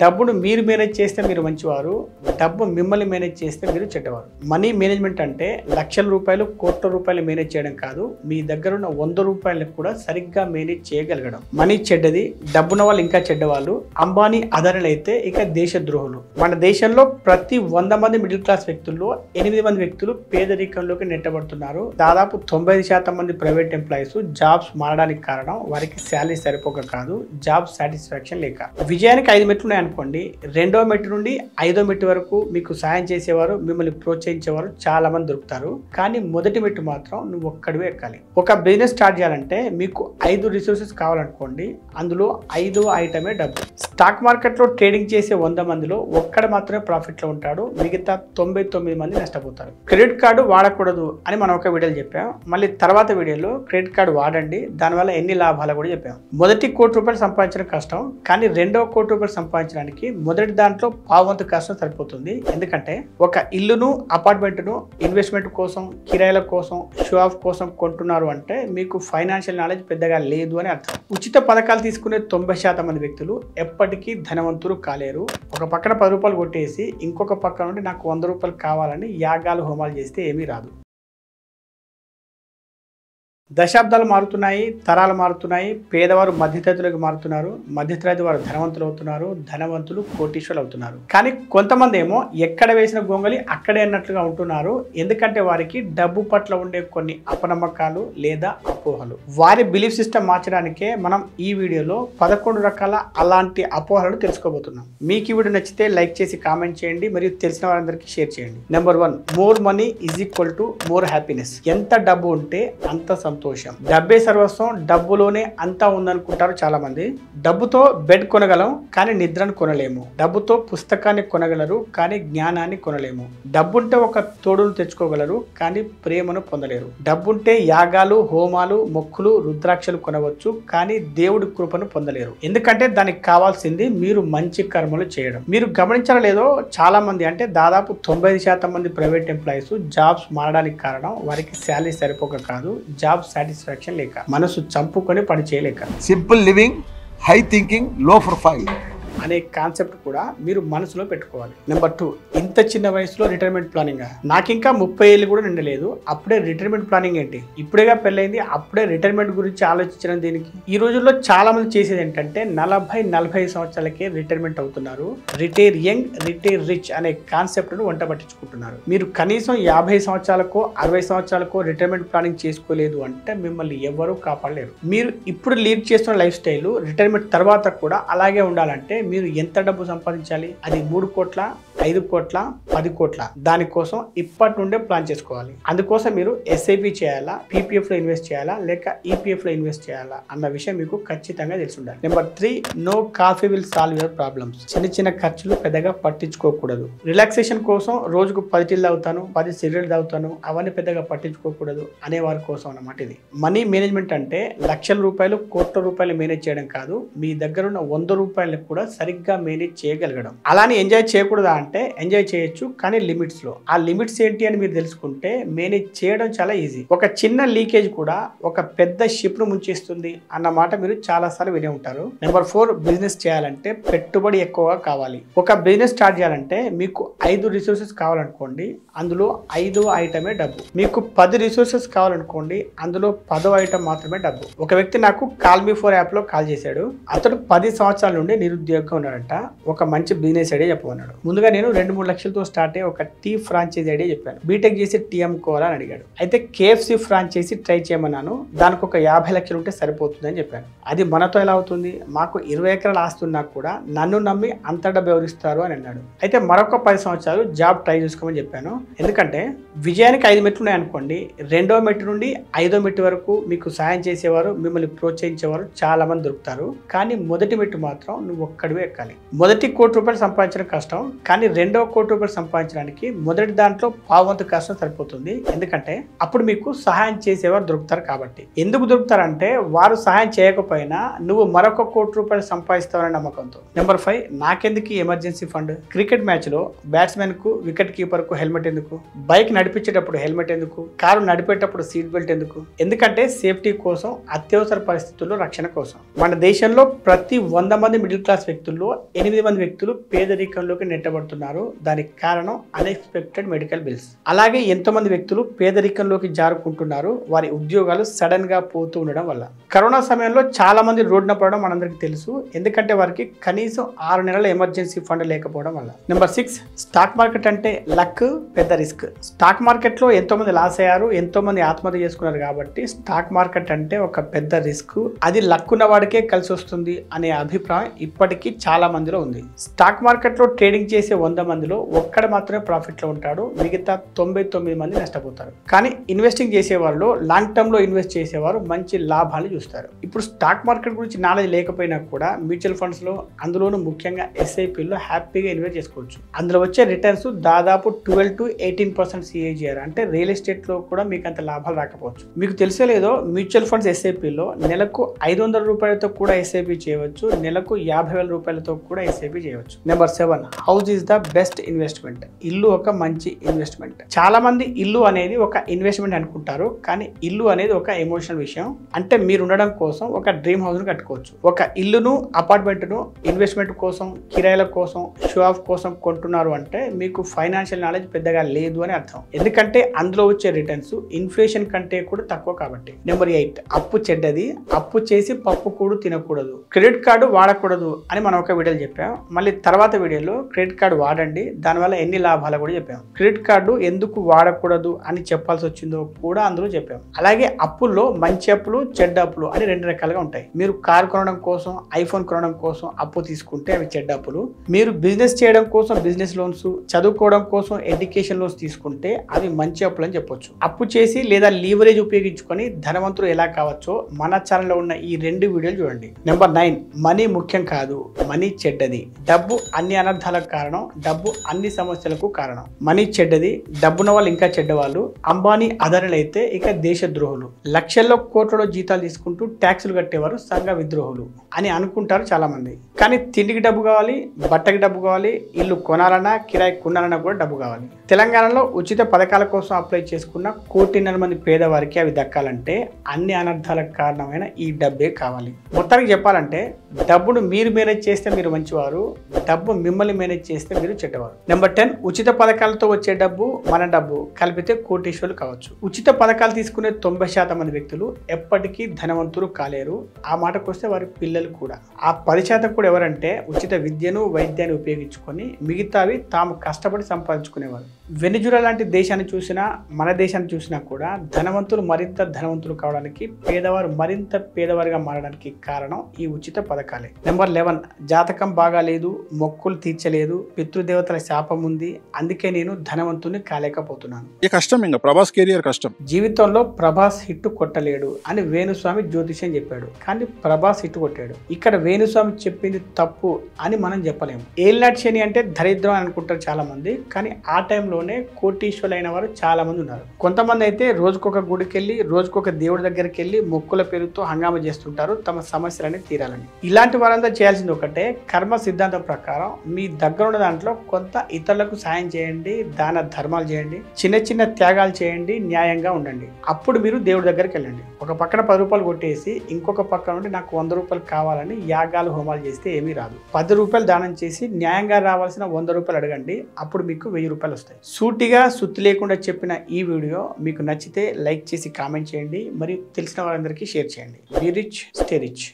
డబ్బును మీరు మేనేజ్ చేస్తే మీరు మంచివారు, డబ్బు మిమ్మల్ని మేనేజ్ చేస్తే మీరు చెడ్డవారు. మనీ మేనేజ్మెంట్ అంటే లక్షల రూపాయలు, కోట్ల రూపాయలు మేనేజ్ చేయడం కాదు, మీ దగ్గర ఉన్న 100 రూపాయలకు కూడా సరిగ్గా మేనేజ్ చేయగలగడం. మనీ చెడ్డది, డబ్బున్న వాళ్ళు ఇంకా చెడ్డవాళ్ళు. అంబానీ అదానిలు అయితే ఇక దేశద్రోహులు. మన దేశంలో ప్రతి 100 మంది మిడిల్ క్లాస్ వ్యక్తుల్లో 8 మంది వ్యక్తులు పేదరికంలోకి నెట్టబడుతున్నారు. దాదాపు 90% మంది ప్రైవేట్ ఎంప్లాయీస్ జాబ్స్ మారడానికి కారణం వారికి శాలరీ సరిపోక కాదు, జాబ్ సాటిస్ఫాక్షన్ లేక. విజయానికి 5 మెట్లు ఉన్నాయనుకోండి, 2వ మెట్టు నుండి 5వ మెట్టు వరకు మీకు సాయం చేసేవారు, మిమ్మల్ని ప్రోత్సహించేవారు చాలా మంది దొరుకుతారు. కానీ మొదటి మెట్టు మాత్రం నువ్వు ఒక్కడివే ఎక్కాలి. ఒక బిజినెస్ స్టార్ట్ చేయాలంటే మీకు 5 రిసోర్సెస్ కావాలనుకోండి, అందులో 5వ ఐటమే డబ్బు. స్టాక్ మార్కెట్లో ట్రేడింగ్ చేసే 100 మందిలో ఒక్కడు మాత్రమే ప్రాఫిట్ లో ఉంటాడు, మిగతా 99 మంది నష్టపోతారు. క్రెడిట్ కార్డు వాడకూడదు అని మనం ఒక వీడియోలో చెప్పాం. మళ్ళీ తర్వాత వీడియోలో క్రెడిట్ కార్డు వాడండి, దానివల్ల ఎన్ని లాభాలు కూడా చెప్పాం. మొదటి ₹1,00,00,000 సంపాదించడం కష్టం, కానీ 2వ ₹1,00,00,000 సంపాదించడానికి మొదటి దాంట్లో పావువంతు కష్టం సరిపోతుంది. ఎందుకంటే ఒక ఇల్లును, అపార్ట్మెంట్ను ఇన్వెస్ట్మెంట్ కోసం, కిరాయిల కోసం, షో ఆఫ్ కోసం కొంటున్నారు అంటే మీకు ఫైనాన్షియల్ నాలెడ్జ్ పెద్దగా లేదు అని అర్థం. ఉచిత పథకాలు తీసుకునే 90% మంది వ్యక్తులు ఎప్పటికీ ధనవంతులు కాలేరు. ఒక పక్కన ₹10 కొట్టేసి ఇంకొక పక్క నుండి నాకు ₹100 కావాలని యాగాలు, హోమాలు చేస్తే ఏమీ రాదు. దశాబ్దాలు మారుతున్నాయి, తరాలు మారుతున్నాయి. పేదవారు మధ్యతరగతిలోకి మారుతున్నారు, మధ్యతరగతి వారు ధనవంతులు అవుతున్నారు, ధనవంతులు కోటీశ్వరులు అవుతున్నారు. కానీ కొంతమంది ఏమో ఎక్కడ వేసిన గొంగలి అక్కడే అన్నట్లుగా ఉంటున్నారు. ఎందుకంటే వారికి డబ్బు పట్ల ఉండే కొన్ని అపనమ్మకాలు లేదా అపోహలు. వారి బిలీఫ్ సిస్టమ్ మార్చడానికే మనం ఈ వీడియోలో 11 రకాల అలాంటి అపోహలను తెలుసుకోబోతున్నాం. మీకు ఈ వీడియో నచ్చితే లైక్ చేసి కామెంట్ చేయండి, మరియు తెలిసిన వారందరికీ షేర్ చేయండి. Number 1, more money is equal to more happiness. ఎంత డబ్బు ఉంటే అంత సంతోషం. డబ్బే సర్వస్వం, డబ్బులోనే అంతా ఉందనుకుంటారు చాలా మంది. డబ్బుతో బెడ్ కొనగలం, కానీ నిద్రను కొనలేము. డబ్బుతో పుస్తకాన్ని కొనగలరు, కానీ జ్ఞానాన్ని కొనలేము. డబ్బుంటే ఒక తోడును తెచ్చుకోగలరు, కానీ ప్రేమను పొందలేరు. డబ్బుంటే యాగాలు, హోమాలు, మొక్కులు, రుద్రాక్షలు కొనవచ్చు, కానీ దేవుడి కృపను పొందలేరు. ఎందుకంటే దానికి కావాల్సింది మీరు మంచి కర్మలు చేయడం. మీరు గమనించారో లేదో, చాలా మంది అంటే దాదాపు 90% మంది ప్రైవేట్ ఎంప్లాయీస్ జాబ్స్ మారడానికి కారణం వారికి శాలరీ సరిపోక కాదు, జాబ్ సాటిస్ఫాక్షన్ లేక, మనసు చంపుకొని పని చేయలేక. సింపుల్ లివింగ్, హై థింకింగ్, లో ప్రొఫైల్ అనే కాన్సెప్ట్ కూడా మీరు మనసులో పెట్టుకోవాలి. నెంబర్ 2, ఇంత చిన్న వయసులో రిటైర్మెంట్ ప్లానింగ్. నాకు ఇంకా 30 ఏళ్ళు కూడా నిండలేదు, అప్పుడే రిటైర్మెంట్ ప్లానింగ్ ఏంటి? ఇప్పుడేగా పెళ్ళైంది, అప్పుడే రిటైర్మెంట్ గురించి ఆలోచించడం దీనికి? ఈ రోజుల్లో చాలా మంది చేసేది ఏంటంటే 40-45 సంవత్సరాలకే రిటైర్మెంట్ అవుతున్నారు. రిటైర్ యంగ్, రిటైర్ రిచ్ అనే కాన్సెప్ట్ ను వంట పట్టించుకుంటున్నారు. మీరు కనీసం 50 సంవత్సరాలకో 60 సంవత్సరాలకో రిటైర్మెంట్ ప్లానింగ్ చేసుకోలేదు అంటే మిమ్మల్ని ఎవరూ కాపాడలేరు. మీరు ఇప్పుడు లీడ్ చేస్తున్న లైఫ్ స్టైల్ రిటైర్మెంట్ తర్వాత కూడా అలాగే ఉండాలంటే మీరు ఎంత డబ్బు సంపాదించాలి? అది 3 కోట్ల, 5 కోట్ల, 10 కోట్ల? దానికోసం ఇప్పటి నుండే ప్లాన్ చేసుకోవాలి. అందుకోసం మీరు ఎస్ఐపి చేయాలా, పీపీఎఫ్ లో ఇన్వెస్ట్ చేయాలా, లేక ఈపీఎఫ్ లో ఇన్వెస్ట్ చేయాలా అన్న విషయం మీకు ఖచ్చితంగా తెలిసి ఉండాలి. Number 3, no coffee will solve your problems. చిన్న చిన్న ఖర్చులు పెద్దగా పట్టించుకోకూడదు. రిలాక్సేషన్ కోసం రోజుకు 10 టీలు తాగుతాను, 10 సిగరెట్లు తాగుతాను, అవన్నీ పెద్దగా పట్టించుకోకూడదు అనే వారి కోసం అన్నమాట ఇది. మనీ మేనేజ్మెంట్ అంటే లక్షల రూపాయలు, కోట్ల రూపాయలు మేనేజ్ చేయడం కాదు, మీ దగ్గర ఉన్న 100 రూపాయలకు కూడా సరిగ్గా మేనేజ్ చేయగలగడం. అలానే ఎంజాయ్ చేయకూడదా అంటే ఎంజాయ్ చేయొచ్చు, కానీ లిమిట్స్ లో. ఆ లిమిట్స్ ఏంటి అని మీరు తెలుసుకుంటే మేనేజ్ చేయడం చాలా ఈజీ. ఒక చిన్న లీకేజ్ కూడా ఒక పెద్ద షిప్ ను ముంచేస్తుంది అన్న మాట మీరు చాలా సార్లు వినే ఉంటారు. నెంబర్ 4, బిజినెస్ చేయాలంటే పెట్టుబడి ఎక్కువగా కావాలి. ఒక బిజినెస్ స్టార్ట్ చేయాలంటే మీకు 5 రిసోర్సెస్ కావాలనుకోండి, అందులో 5వ ఐటమే డబ్బు. మీకు 10 రిసోర్సెస్ కావాలనుకోండి, అందులో 10వ ఐటమ్ మాత్రమే డబ్బు. ఒక వ్యక్తి నాకు కాల్ మీ ఫోర్ యాప్ లో కాల్ చేశాడు. అతడు 10 సంవత్సరాల నుండి నిరుద్యోగంగా ఉన్నాడంట. ఒక మంచి బిజినెస్ ఐడియా చెప్పమన్నాడు. ముందుగా నేను 2-3 లక్షలతో స్టార్ట్ అయ్యి ఒక టీ ఫ్రాంచైజీ ఐడియా చెప్పాను. బీటెక్ చేసి టీ అమ్ముకోవాలని అడిగాడు. అయితే KFC ఫ్రాంచైజీ ట్రై చేయమన్నాను. దానికి ఒక 50 లక్షలు ఉంటే సరిపోతుంది అని చెప్పాను. అది మనతో ఎలా అవుతుంది? మాకు 20 ఎకరాల ఆస్తి ఉన్నా కూడా నన్ను నమ్మి అంత డబ్బు ఎవరిస్తారు అని అన్నాడు. అయితే మరొక 10 సంవత్సరాలు జాబ్ ట్రై చేసుకోమని చెప్పాను. ఎందుకంటే విజయానికి 5 మెట్లు ఉన్నాయనుకోండి, 2వ మెట్టు నుండి 5వ మెట్టు వరకు మీకు సాయం చేసేవారు, మిమ్మల్ని ప్రోత్సహించేవారు చాలా మంది దొరుకుతారు. కానీ మొదటి మెట్టు మాత్రం నువ్వు ఒక్కడివే ఎక్కాలి. మొదటి ₹1,00,00,000 సంపాదించడం కష్టం, కానీ 2వ ₹1,00,00,000 సంపాదించడానికి మొదటి దాంట్లో పావువంతు కష్టం సరిపోతుంది. ఎందుకంటే అప్పుడు మీకు సహాయం చేసేవారు దొరుకుతారు కాబట్టి. ఎందుకు దొరుకుతారంటే వారు సహాయం చేయకపోయినా నువ్వు మరొక ₹1,00,00,000 సంపాదిస్తావనే నమ్మకంతో. నెంబర్ 5, నాకెందుకు ఎమర్జెన్సీ ఫండ్? క్రికెట్ మ్యాచ్ లో బ్యాట్స్మెన్ కు, వికెట్ కీపర్ కు హెల్మెట్ ఎందుకు? బైక్ నడిపించేటప్పుడు హెల్మెట్ ఎందుకు? కారు నడిపేటప్పుడు సీట్ బెల్ట్ ఎందుకు? ఎందుకంటే సేఫ్టీ కోసం, అత్యవసర పరిస్థితుల్లో రక్షణ కోసం. మన దేశంలో ప్రతి 100 మంది మిడిల్ క్లాస్ వ్యక్తులు వ్యక్తుల్లో 8 మంది వ్యక్తులు పేదరికంలోకి నెట్టబడుతున్నారు. దానికి కారణం అన్ఎక్స్పెక్టెడ్ మెడికల్ బిల్స్. అలాగే ఎంతో మంది వ్యక్తులు పేదరికంలోకి జారుకుంటున్నారు వారి ఉద్యోగాలు సడన్ గా పోతూ ఉండడం వల్ల. కరోనా సమయంలో చాలా మంది రోడ్డున పడడం మనందరికీ తెలుసు. ఎందుకంటే వారికి కనీసం 6 నెలల ఎమర్జెన్సీ ఫండ్ లేకపోవడం వల్ల. నెంబర్ 6, స్టాక్ మార్కెట్ అంటే లక్, పెద్ద రిస్క్. స్టాక్ మార్కెట్ లో ఎంతో మంది లాస్ అయ్యారు, ఎంతో మంది ఆత్మహత్య చేసుకున్నారు. కాబట్టి స్టాక్ మార్కెట్ అంటే ఒక పెద్ద రిస్క్. అది లక్ ఉన్న వాడికే కలిసి వస్తుంది అనే అభిప్రాయం ఇప్పటికీ చాలా మందిలో ఉంది. స్టాక్ మార్కెట్ లో ట్రేడింగ్ చేసే 100 మందిలో ఒక్కడు మాత్రమే ప్రాఫిట్ లో ఉంటాడు, మిగతా 99 మంది నష్టపోతారు. కానీ ఇన్వెస్టింగ్ చేసే వాళ్ళు లాంగ్ టర్మ్ లో ఇన్వెస్ట్ చేసేవారు మంచి లాభాలు చూస్తారు. ఇప్పుడు స్టాక్ మార్కెట్ గురించి నాలెడ్జ్ లేకపోయినా కూడా మ్యూచువల్ ఫండ్స్ లో, అందులోనూ ముఖ్యంగా ఎస్ఐపిలో హ్యాపీగా ఇన్వెస్ట్ చేసుకోవచ్చు. అందులో వచ్చే రిటర్న్స్ దాదాపు 12 to 18% CAGR. అంటే రియల్ ఎస్టేట్ లో కూడా మీకు అంత లాభాలు రాకపోవచ్చు. మీకు తెలిసే లేదో మ్యూచువల్ ఫండ్స్ ఎస్ఐపిలో నెలకు 500 రూపాయలతో కూడా ఎస్ఐపి చేయవచ్చు, నెలకు 50,000 రూపాయలతో కూడా ఎస్ఐపి చేయవచ్చు. Number 7, house is the best investment. ఇల్లు ఒక మంచి ఇన్వెస్ట్మెంట్. చాలా మంది ఇల్లు అనేది ఒక ఇన్వెస్ట్మెంట్ అనుకుంటారు, కానీ ఇల్లు అనేది ఒక ఎమోషనల్ విషయం. అంటే మీరు ఉండడం కోసం ఒక డ్రీమ్ హౌస్ ను కట్టుకోవచ్చు. ఒక ఇల్లును, అపార్ట్మెంట్ ను ఇన్వెస్ట్మెంట్ కోసం, కిరాయిల కోసం, షో ఆఫ్ కోసం కొంటున్నారు అంటే మీకు ఫైనాన్షియల్ నాలెడ్జ్ పెద్దగా లేదు అని అర్థం. ఎందుకంటే అందులో వచ్చే రిటర్న్స్ ఇన్ఫ్లేషన్ కంటే కూడా తక్కువ కాబట్టి. నెంబర్ 8, అప్పు చెడ్డది. అప్పు చేసి పప్పు కూడు తినకూడదు. క్రెడిట్ కార్డు వాడకూడదు అని మనం ఒక వీడియోలో చెప్పాం. మళ్ళీ తర్వాత వీడియోలో క్రెడిట్ కార్డు వాడండి, దానివల్ల ఎన్ని లాభాలు కూడా చెప్పాం. క్రెడిట్ కార్డు ఎందుకు వాడకూడదు అని చెప్పాల్సి వచ్చిందో కూడా అందులో చెప్పాం. అలాగే అప్పుల్లో మంచి అప్పులు, చెడ్డ అప్పులు అని 2 రకాలుగా ఉంటాయి. మీరు కారు కొనడం కోసం, ఐఫోన్ కొనడం కోసం అప్పు తీసుకుంటే అవి చెడ్డ అప్పులు. మీరు బిజినెస్ చేయడం కోసం బిజినెస్ లోన్స్, చదువుకోవడం కోసం ఎడ్యుకేషన్ లోన్స్ తీసుకుంటే అవి మంచి అప్పులు అని చెప్పొచ్చు. అప్పు చేసి లేదా లీవరేజ్ ఉపయోగించుకొని ధనవంతులు ఎలా కావచ్చో మన ఛానల్లో ఉన్న ఈ 2 వీడియోలు చూడండి. నెంబర్ 9, మనీ ముఖ్యం కాదు, మనీ చెడ్డది. డబ్బు అన్ని అనర్థాలకు కారణం, డబ్బు అన్ని సమస్యలకు కారణం. మనీ చెడ్డది, డబ్బున్న వాళ్ళు ఇంకా చెడ్డవాళ్ళు. అంబానీ, అదానీలైతే ఇక దేశద్రోహులు. లక్షల్లో కోట్లలో జీతాలు తీసుకుంటూ ట్యాక్సులు కట్టేవారు సంఘ విద్రోహులు అని అనుకుంటారు చాలా మంది. కానీ తిండికి డబ్బు కావాలి, బట్టకి డబ్బు కావాలి, ఇల్లు కొనాలన్నా, కిరాయి కొనాలన్నా కూడా డబ్బు కావాలి. తెలంగాణలో ఉచిత పథకాల కోసం అప్లై చేసుకున్న 1,00,00,000 మంది పేదవారికి అవి దక్కాలంటే అన్ని అనర్థాలకు కారణమైన ఈ డబ్బే కావాలి. మొత్తానికి చెప్పాలంటే డబ్బును మీరు మేనేజ్ చేస్తే మీరు మంచివారు, డబ్బు మిమ్మల్ని మేనేజ్ చేస్తే మీరు చెడ్డవారు. నెంబర్ 10, ఉచిత పథకాలతో వచ్చే డబ్బు, మన డబ్బు కలిపితే కోటీశ్వరులు కావచ్చు. ఉచిత పథకాలు తీసుకునే 90% మంది వ్యక్తులు ఎప్పటికీ ధనవంతులు కాలేరు. ఆ మాటకు వస్తే వారి పిల్లలు కూడా. ఆ 10% కూడా ఎవరంటే ఉచిత విద్యను, వైద్యాన్ని ఉపయోగించుకొని మిగతావి తాము కష్టపడి సంపాదించుకునేవారు. వెనిజులా లాంటి దేశాన్ని చూసినా, మన దేశాన్ని చూసినా కూడా ధనవంతులు మరింత ధనవంతులు కావడానికి, పేదవారు మరింత పేదవారిగా మారడానికి కారణం ఈ ఉచిత పథకాలే. నెంబర్ 11, జాతకం బాగాలేదు, మొక్కులు తీర్చలేదు, పితృదేవతల శాపం ఉంది, అందుకే నేను ధనవంతుని కాలేకపోతున్నాను. ఈ కష్టం ఇంకా ప్రభాస్ కెరియర్ కష్టం. జీవితంలో ప్రభాస్ హిట్ కొట్టలేడు అని వేణుస్వామి జ్యోతిష్యం చెప్పాడు, కానీ ప్రభాస్ హిట్ కొట్టాడు. ఇక్కడ వేణుస్వామి చెప్పింది తప్పు అని మనం చెప్పలేము. ఏలినాటి శని అంటే దరిద్రం అని అనుకుంటారు చాలా మంది, కానీ ఆ టైంలోనే కోటీశ్వరులైన వారు చాలా మంది ఉన్నారు. కొంతమంది అయితే రోజుకొక గుడికి వెళ్ళి, రోజుకొక దేవుడి దగ్గరికి వెళ్ళి మొక్కుల పేరుతో హంగామా చేస్తుంటారు తమ సమస్యలని తీరాలని. ఇలాంటి వారంతా చేయాల్సింది ఒకటే, కర్మ సిద్ధాంతం ప్రకారం మీ దగ్గర ఉన్న దాంట్లో కొంత ఇతరులకు సాయం చేయండి, దాన ధర్మాలు చేయండి, చిన్న చిన్న త్యాగాలు చేయండి, న్యాయంగా ఉండండి. అప్పుడు మీరు దేవుడి దగ్గరికి వెళ్ళండి. ఒక పక్కన 10 రూపాయలు కొట్టేసి ఇంకొక పక్కన నుండి నాకు 100 రూపాయలు కావాలని యాగాలు, హోమాలు చేస్తే ఏమీ రాదు. 10 రూపాయలు దానం చేసి న్యాయంగా రావాల్సిన 100 రూపాయలు అడగండి, అప్పుడు మీకు 1000 రూపాయలు వస్తాయి. సూటిగా సుత్తి లేకుండా చెప్పిన ఈ వీడియో మీకు నచ్చితే లైక్ చేసి కామెంట్ చేయండి, మరియు తెలిసిన వారందరికీ షేర్ చేయండి. Be rich, stay rich.